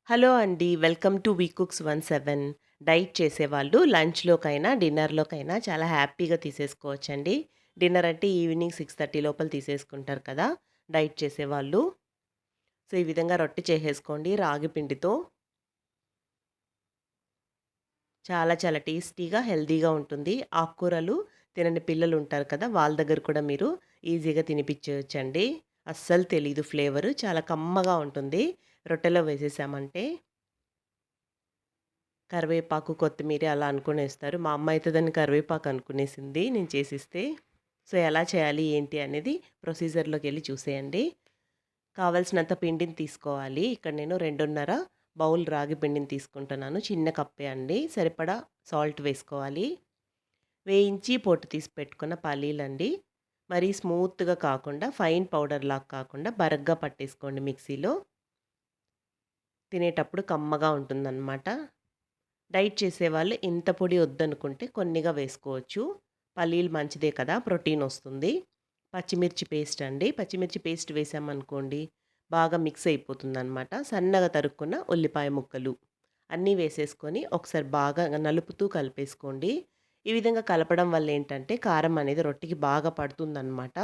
Hello అండి. Welcome to we cooks 17. Diet చేసేవాళ్ళు లంచ్‌లోకైనా, డిన్నర్‌లోకైనా చాలా హ్యాపీగా తీసేసుకోవచ్చండి. డిన్నర్ అంటే ఈవినింగ్ 6:30 లోపల తీసేసుకుంటారు కదా! డైట్ చేసేవాళ్ళు. సో, ఈ విధంగా రొట్టె చేసేసుకోండి రాగి పిండితో. చాలా చాలా టేస్టీగా, హెల్తీగా ఉంటుంది. ఆకుకూరలు తినని పిల్లలుంటారు కదా! వాళ్ళ దగ్గర కూడా మీరు ఈజీగా తినిపిచ్చేయొచ్చండి. అస్సలు తెలీదు ఫ్లేవరు. చాలా కమ్మగా ఉంటుంది. రొట్టెలో వేసేసామంటే. కరివేపాకు, కొత్తిమీర అలా అనుకునేస్తారు. మా అమ్మ అయితే దాన్ని కరివేపాకు అనుకునేసింది నేను చేసిస్తే. సో, ఎలా చేయాలి ఏంటి అనేది ప్రొసీజర్‌లోకెళ్ళి చూసేయండి. కావాల్సినంత పిండిని తీసుకోవాలి. ఇక్కడ నేను 2:30 బౌల్ రాగి పిండిని తీసుకుంటున్నాను. చిన్న కప్పే అండి. సరిపడా సాల్ట్ వేసుకోవాలి. వేయించి పొట్టు తీసి పెట్టుకున్న పల్లీలండి. మరీ స్మూత్‌గా కాకుండా ఫైన్ పౌడర్‌లాగా కాకుండా బరగ్గా పట్టేసుకోండి మిక్సీలో. తినేటప్పుడు కమ్మగా ఉంటుందనమాట. డైట్ చేసేవాళ్ళు ఇంత పొడి వద్దనుకుంటే కొన్నిగా వేసుకోవచ్చు. పల్లీలు మంచిదే కదా! ప్రోటీన్ వస్తుంది. పచ్చిమిర్చి పేస్ట్ అండి. పచ్చిమిర్చి పేస్ట్ వేసామనుకోండి బాగా మిక్స్ అయిపోతుందనమాట. సన్నగా తరుక్కున్న ఉల్లిపాయ ముక్కలు అన్నీ వేసేసుకొని ఒకసారి బాగా నలుపుతూ కలిపేసుకోండి. ఈ విధంగా కలపడం వల్ల ఏంటంటే కారం అనేది రొట్టెకి బాగా పడుతుందనమాట.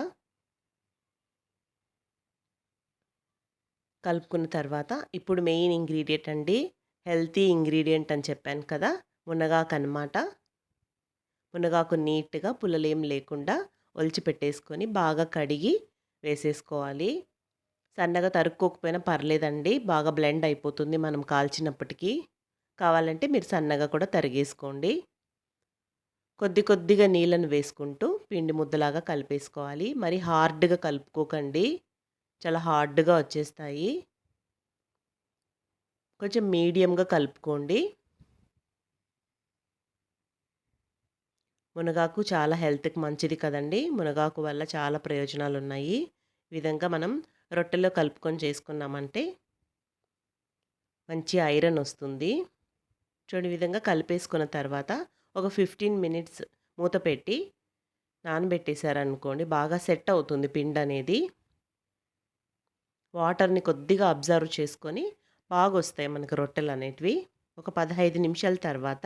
కలుపుకున్న తర్వాత ఇప్పుడు మెయిన్ ఇంగ్రీడియంట్ అండి. హెల్తీ ఇంగ్రీడియంట్ అని చెప్పాను కదా! మునగాకనమాట. మునగాకు నీట్‌గా పుల్లలేం లేకుండా ఒలిచిపెట్టేసుకొని బాగా కడిగి వేసేసుకోవాలి. సన్నగా తరుక్కోకపోయినా పర్లేదండి. బాగా బ్లెండ్ అయిపోతుంది మనం కాల్చినప్పటికి. కావాలంటే మీరు సన్నగా కూడా తరిగేసుకోండి. కొద్ది కొద్దిగా నీళ్ళను వేసుకుంటూ పిండి ముద్దలాగా కలిపేసుకోవాలి. మరి హార్డ్‌గా కలుపుకోకండి. చాలా హార్డ్‌గా వచ్చేస్తాయి. కొంచెం మీడియంగా కలుపుకోండి. మునగాకు చాలా హెల్త్‌కి మంచిది కదండీ! మునగాకు వల్ల చాలా ప్రయోజనాలున్నాయి. ఈ విధంగా మనం రొట్టెలో కలుపుకొని చేసుకున్నామంటే మంచి ఐరన్ ఒస్తుంది. చూడండి ఈ విధంగా కలిపేసుకున్న తర్వాత ఒక 15 మినిట్స్ మూత పెట్టి నానబెట్టేసారనుకోండి బాగా సెట్ అవుతుంది పిండనేది. వాటర్‌ని కొద్దిగా అబ్జర్వ్ చేసుకొని బాగొస్తాయి మనకు రొట్టెలనేటివి. ఒక 15 నిమిషాల తర్వాత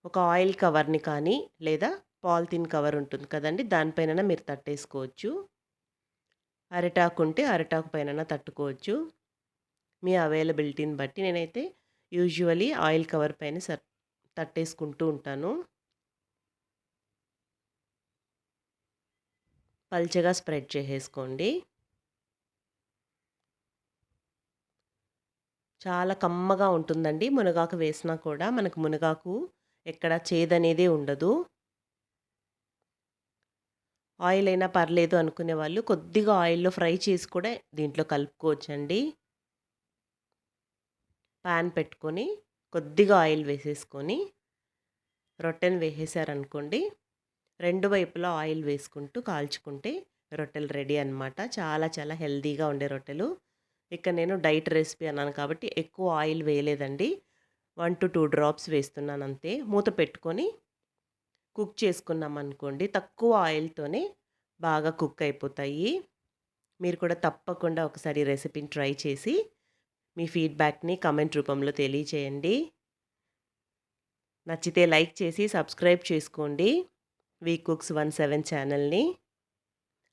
ఒక ఆయిల్ కవర్‌ని కానీ, లేదా పాలిథీన్ కవర్ ఉంటుంది కదండీ! దానిపైనన మీరు తట్టేసుకోవచ్చు. అరిటాకుంటే అరిటాకు పైనన తట్టుకోవచ్చు. మీ అవైలబిలిటీని బట్టి నేనైతే యూజువల్లీ ఆయిల్ కవర్ పైన తట్టేసుకుంటూ ఉంటాను. పల్చగా స్ప్రెడ్ చేసేసుకోండి. చాలా కమ్మగా ఉంటుందండి. మునగాకు వేసినా కూడా మనకు మునగాకు ఎక్కడ చేదనేదే ఉండదు. ఆయిల్ అయినా పర్లేదు అనుకునే వాళ్ళు కొద్దిగా ఆయిల్‌లో ఫ్రై చేసి కూడా దీంట్లో కలుపుకోవచ్చండి. పాన్ పెట్టుకొని కొద్దిగా ఆయిల్ వేసేసుకొని రొట్టెని వేసేసారనుకోండి. రెండు వైపులా ఆయిల్ వేసుకుంటూ కాల్చుకుంటే రొట్టెలు రెడీ అనమాట. చాలా చాలా హెల్తీగా ఉండే రొట్టెలు. ఇక నేను డైట్ రెసిపీ అన్నాను కాబట్టి ఎక్కువ ఆయిల్ వేయలేదండి. 1-2 డ్రాప్స్ వేస్తున్నానంతే. మూత పెట్టుకొని కుక్ చేసుకున్నామనుకోండి తక్కువ ఆయిల్‌తోనే బాగా కుక్ అయిపోతాయి. మీరు కూడా తప్పకుండా ఒకసారి ఈ రెసిపీని ట్రై చేసి మీ ఫీడ్‌బ్యాక్‌ని కామెంట్ రూపంలో తెలియచేయండి. నచ్చితే లైక్ చేసి సబ్స్క్రైబ్ చేసుకోండి. వీ కుక్స్ 17 ఛానల్‌ని.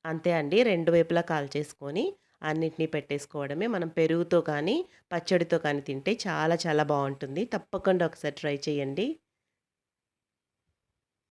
అంతే అండి. రెండు వైపులా కాల్చేసుకొని అన్నిటిని పెట్టేసుకోవడమే. మనం పెరుగుతో కానీ, పచ్చడితో కానీ తింటే చాలా చాలా బావుంటుంది. తప్పకుండా ఒకసారి ట్రై చేయండి.